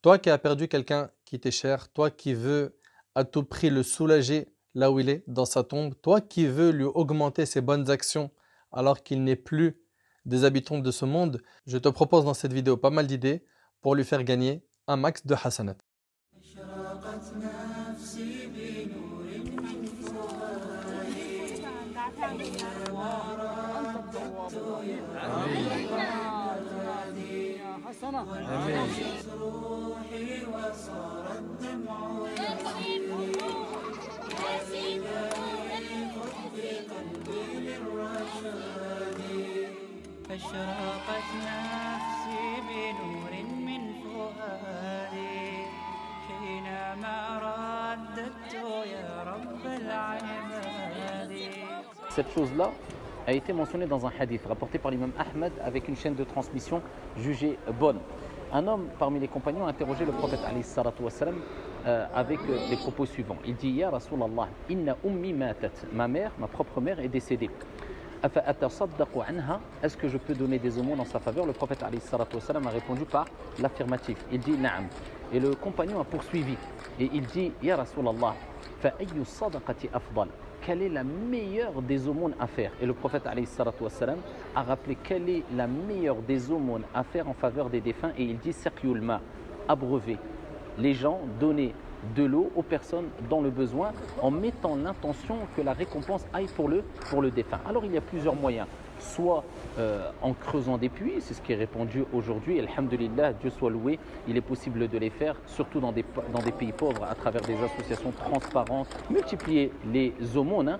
Toi qui as perdu quelqu'un qui t'est cher, toi qui veux à tout prix le soulager là où il est, dans sa tombe, toi qui veux lui augmenter ses bonnes actions alors qu'il n'est plus des habitants de ce monde, je te propose dans cette vidéo pas mal d'idées pour lui faire gagner un max de hasanat. أشرقت نفسي بنور من فؤادي حينما رددت يا رب العباد. Cette chose-là a été mentionnée dans un hadith rapporté par l'imam Ahmed avec une chaîne de transmission jugée bonne. Un homme parmi les compagnons a interrogé le prophète avec les propos suivants. Il dit: Ya Rasulallah, inna ummi matat. Ma mère, ma propre mère est décédée. Est-ce que je peux donner des aumônes en sa faveur? Le prophète a répondu par l'affirmatif. Il dit Na'am. Et le compagnon a poursuivi et il dit: Ya Rasulallah, fa'ayyu sadaqati afdal. Quelle est la meilleure des aumônes à faire? Et le prophète a rappelé quelle est la meilleure des aumônes à faire en faveur des défunts, et il dit Saqyul ma, abreuver les gens, donner de l'eau aux personnes dans le besoin en mettant l'intention que la récompense aille pour le défunt. Alors il y a plusieurs moyens, soit en creusant des puits, c'est ce qui est répandu aujourd'hui, alhamdulillah, Dieu soit loué, il est possible de les faire, surtout dans des pays pauvres, à travers des associations transparentes, multiplier les aumônes,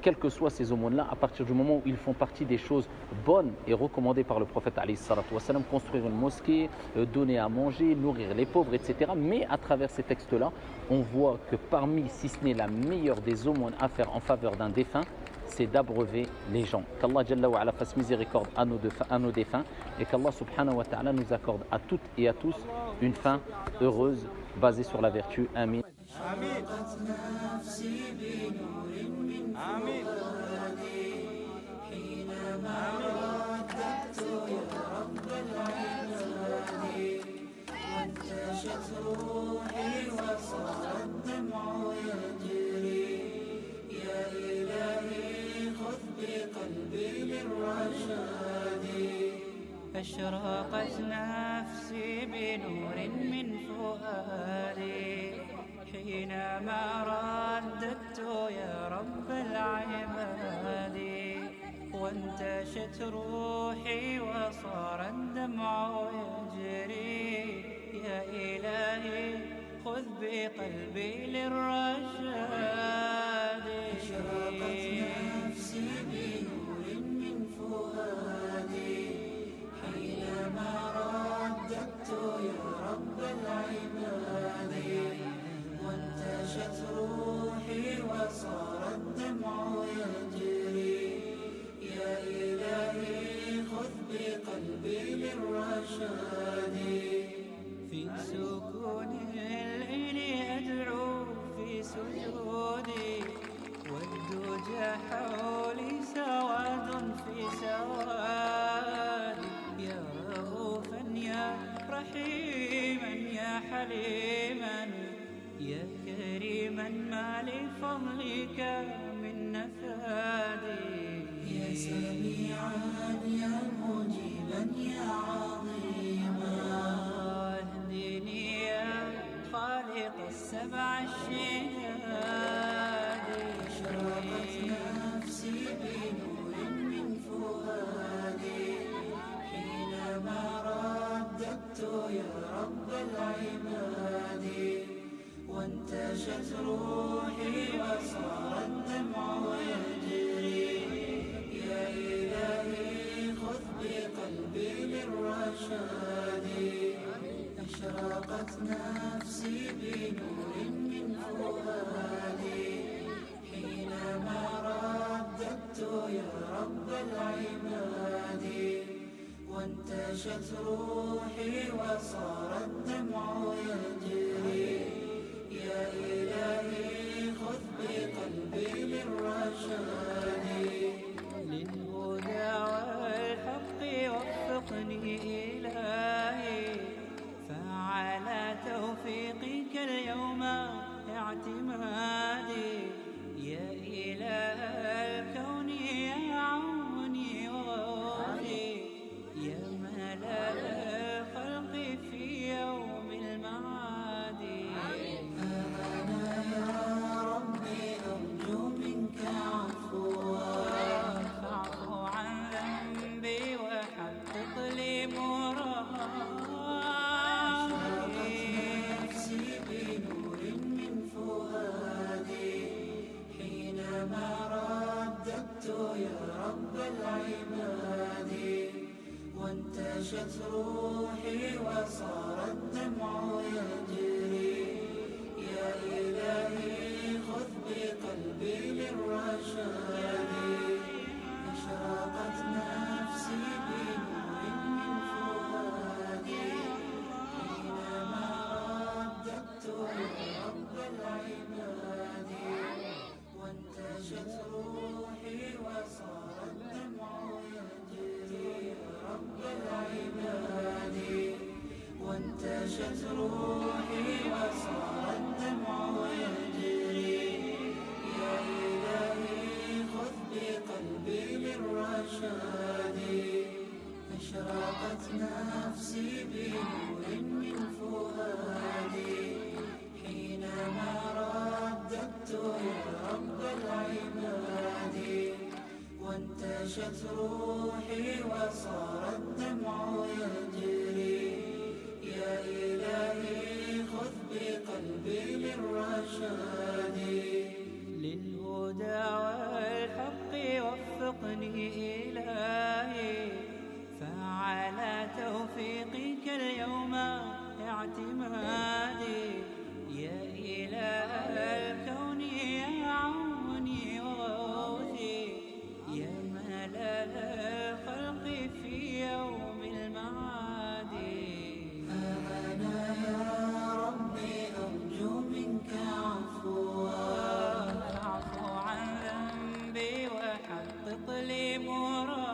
quelles que soient ces aumônes-là, à partir du moment où ils font partie des choses bonnes et recommandées par le prophète alayhi salatu wassalam, construire une mosquée, donner à manger, nourrir les pauvres, etc. Mais à travers ces textes-là, on voit que parmi, si ce n'est la meilleure des aumônes à faire en faveur d'un défunt, c'est d'abreuver les gens. Qu'Allah Jalla wa Ala fasse miséricorde à nos défunts et qu'Allah Subhanahu wa Ta'ala nous accorde à toutes et à tous une fin heureuse basée sur la vertu. Amin. أشرقت نفسي بنور من فؤادي حينما رددت يا رب العباد. وانتشت روحي وصار الدمع يجري يا إلهي خذ بقلبي للرشاد. أشرقت نفسي بنور من فؤادي حينما رددت يا رب العباد. وانتشت روحي وصار الدمع يجري يا إلهي خذ بقلبي للرشاد. في سكون الليل أدعو في سجودي والدجى حولي سواد في سوادي. يا رؤوفا يا رحيما يا حليما يا كريما ما لفضلك من نفادي. يا سميعا يا مجيبا يا عظيما اهدني يا خالق السبع الشداد. أشرقت نفسي بنور من فؤادي حينما رددت يا رب العباد. وانتشت روحي وصار الدمع يجري يا إلهي خذ بقلبي للرشاد. أشرقت نفسي بنور من فؤادي حينما رددت يا رب العباد. وانتشت روحي وصار الدمع يجري يا إلهي خذ بقلبي للرشاد. للهدى والحق وفقني إلهي فعلى اليوم اعتمادي يا إله الكون يا عوني وغوثي يا ملا الخلق في يوم المعاد أنا يا ربي أرجو منك عفوا فاعف عن ذنبي وحقق لي مرادي نفسي بنور من فؤادي حينما رددت يا رب العباد وانتشت روحي وصار الدمع يجري يا إلهي خذ بقلبي للرشاد أشرقت نفسي بنور من فؤادي حينما رددت يا رب العباد وانتشت روحي وصار الدمع يجري يا رب العباد وانتشت روحي وصار الدمع يجري يا إلهي خذ بقلبي للرشاد أشرقت نفسي بنور من فؤادي حينما رددت يا رب العباد وانتشت روحي وصار الدمع يجري يا إلهي خذ بقلبي للرشاد للهدى والحق وفقني إلهي فعلى توفيقك اليوم اعتمادي يا إله الكون يا عوني وغوثي يا ملا الخلق في يوم المعاد أنا يا ربي أرجو منك عفوا فاعف عن ذنبي وحقق لي مرادي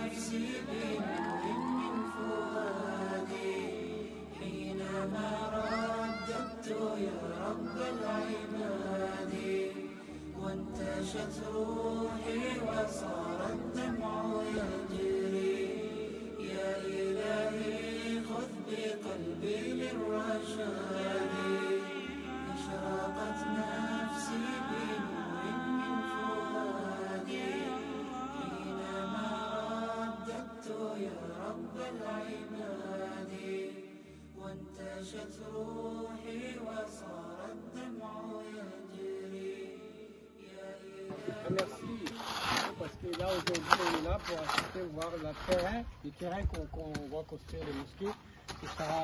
نفسي بنور من فؤادي حينما رددت يا رب العباد وانتشت روحي وصار الدمع يجري يا إلهي خذ بقلبي للرشاد أشرقت نفسي بنور من فؤادي حينما رددت يا رب العباد وانتشت روحي وصار الدمع يجري يا Merci, parce que là aujourd'hui on est là pour assister voir le terrain qu'on va construire les mosquées. Ce sera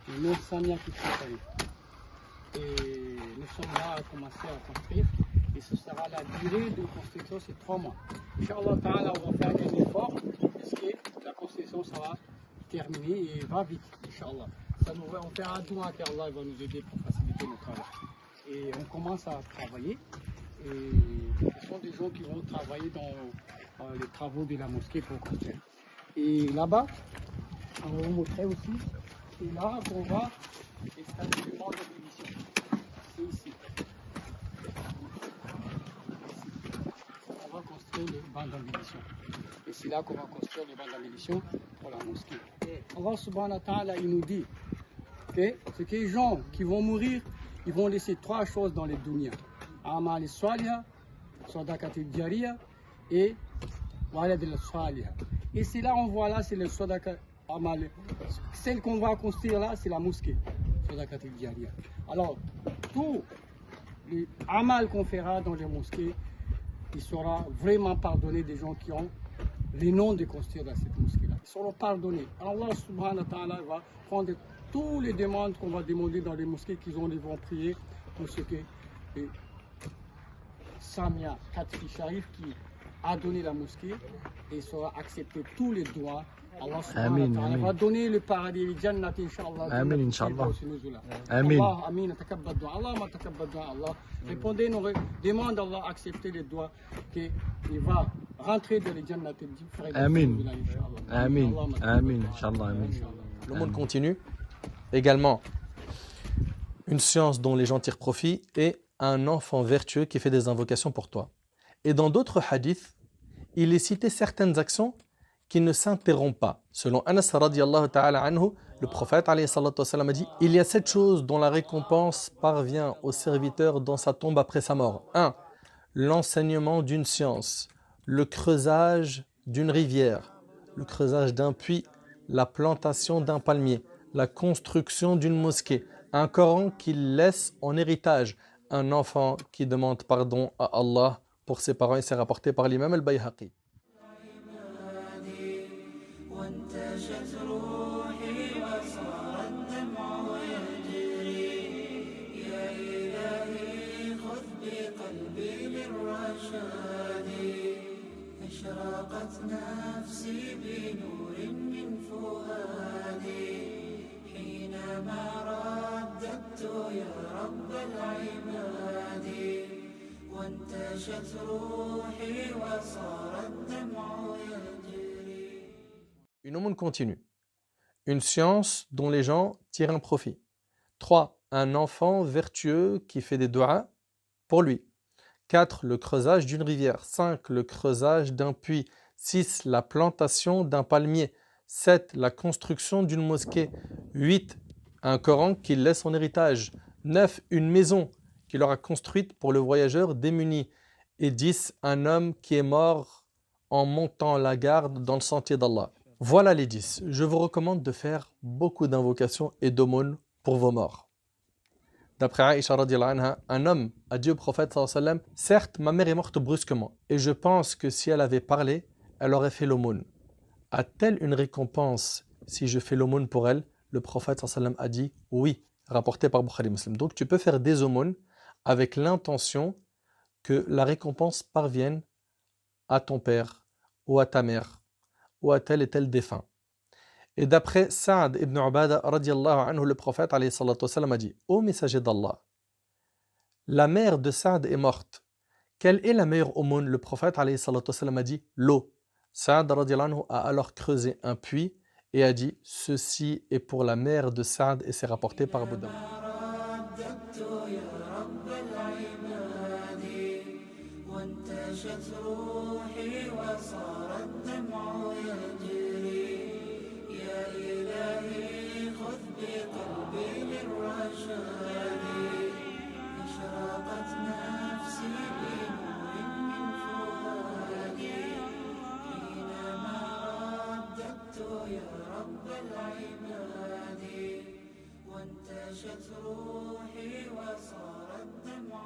le nom Samia qui s'appelle. Et nous sommes là à commencer à construire. Et ce sera la durée de construction, c'est 3 mois. Inch'Allah Ta'ala, on va faire un effort parce que la construction sera terminée et va vite, Inch'Allah. On fait un doigt qu'Allah va nous aider pour faciliter le travail. Et on commence à travailler. Et ce sont des gens qui vont travailler dans les travaux de la mosquée pour construire. Et là-bas, on va vous montrer aussi, c'est là qu'on va installer le banc d'ébullition. C'est ici. On va construire le banc d'ébullition. Et c'est là qu'on va construire le banc d'ébullition pour la mosquée. Et Allah subhanahu wa ta'ala, il nous dit que c'est que les gens qui vont mourir, ils vont laisser 3 choses dans les dunya. Amal al-Salih, Sadaqat al-Jariya et Walad al-Salih. Et c'est là, on voit là, c'est le Sadaqat Amal. Celle qu'on va construire là, c'est la mosquée, Sadaqat al-Jariya. Alors, tout les Amal qu'on fera dans les mosquées, il sera vraiment pardonné des gens qui ont les noms de construire dans cette mosquée-là. Ils seront pardonnés. Allah subhanahu wa ta'ala va prendre toutes les demandes qu'on va demander dans les mosquées qu'ils vont prier pour ce que Samia Katfi Sharif qui a donné la mosquée et sera accepté tous les doigts. Allah subhanahu wa ta'ala va donner le paradis, le jannat, Inch'Allah. Amin, Inch'Allah. Amin. Allah, Amin, takabbal dua. Allah ma takabbal dua, Allah. Répondez nos demandes, Allah, acceptez les doigts qu'il va rentrer dans le jannat. Amin. Amin. Amin, Inch'Allah. Amin. L'aumône continue. Également, une science dont les gens tirent profit et un enfant vertueux qui fait des invocations pour toi. Et dans d'autres hadiths, il est cité certaines actions qui ne s'interrompent pas. Selon Anas radiallahu ta'ala anhu, le prophète alayhi salatu wassalam a dit « Il y a 7 choses dont la récompense parvient au serviteur dans sa tombe après sa mort. 1. L'enseignement d'une science, le creusage d'une rivière, le creusage d'un puits, la plantation d'un palmier, la construction d'une mosquée, un Coran qu'il laisse en héritage, un enfant qui demande pardon à Allah pour ses parents. Et c'est rapporté par l'imam al-Bayhaqi. وانتشت روحي وصار الدمع يجري يا إلهي خذ بقلبي للرشاد أشرقت نفسي بنور من فؤادي حينما رددت يا رب العباد وانتشت روحي وصار الدمع يجري. Une aumône continue. Une science dont les gens tirent un profit. 3. Un enfant vertueux qui fait des doigts pour lui. 4. Le creusage d'une rivière. 5. Le creusage d'un puits. 6. La plantation d'un palmier. 7. La construction d'une mosquée. 8. Un Coran qu'il laisse en héritage. 9. Une maison qu'il aura construite pour le voyageur démuni. Et 10. Un homme qui est mort en montant la garde dans le sentier d'Allah. Voilà les 10. Je vous recommande de faire beaucoup d'invocations et d'aumônes pour vos morts. D'après Aïcha radiallahu anha, un homme a dit au prophète sallallahu alayhi wa sallam, certes, ma mère est morte brusquement, et je pense que si elle avait parlé, elle aurait fait l'aumône. A-t-elle une récompense si je fais l'aumône pour elle? Le prophète sallallahu alayhi wa sallam a dit oui, rapporté par Bukhari Muslim. Donc tu peux faire des aumônes avec l'intention que la récompense parvienne à ton père ou à ta mère ou à tel et tel défunt. Et d'après Saad ibn Ubada radiallahu anhu, le prophète alayhi salatu wassalam a dit: Ô messager d'Allah, la mère de Saad est morte. Quelle est la meilleure aumône? Le prophète alayhi salatu wassalam a dit: l'eau. Saad radiallahu anhu a alors creusé un puits et a dit: ceci est pour la mère de Saad, et c'est rapporté par Abu Daoud. وانتشت روحي وصار الدمع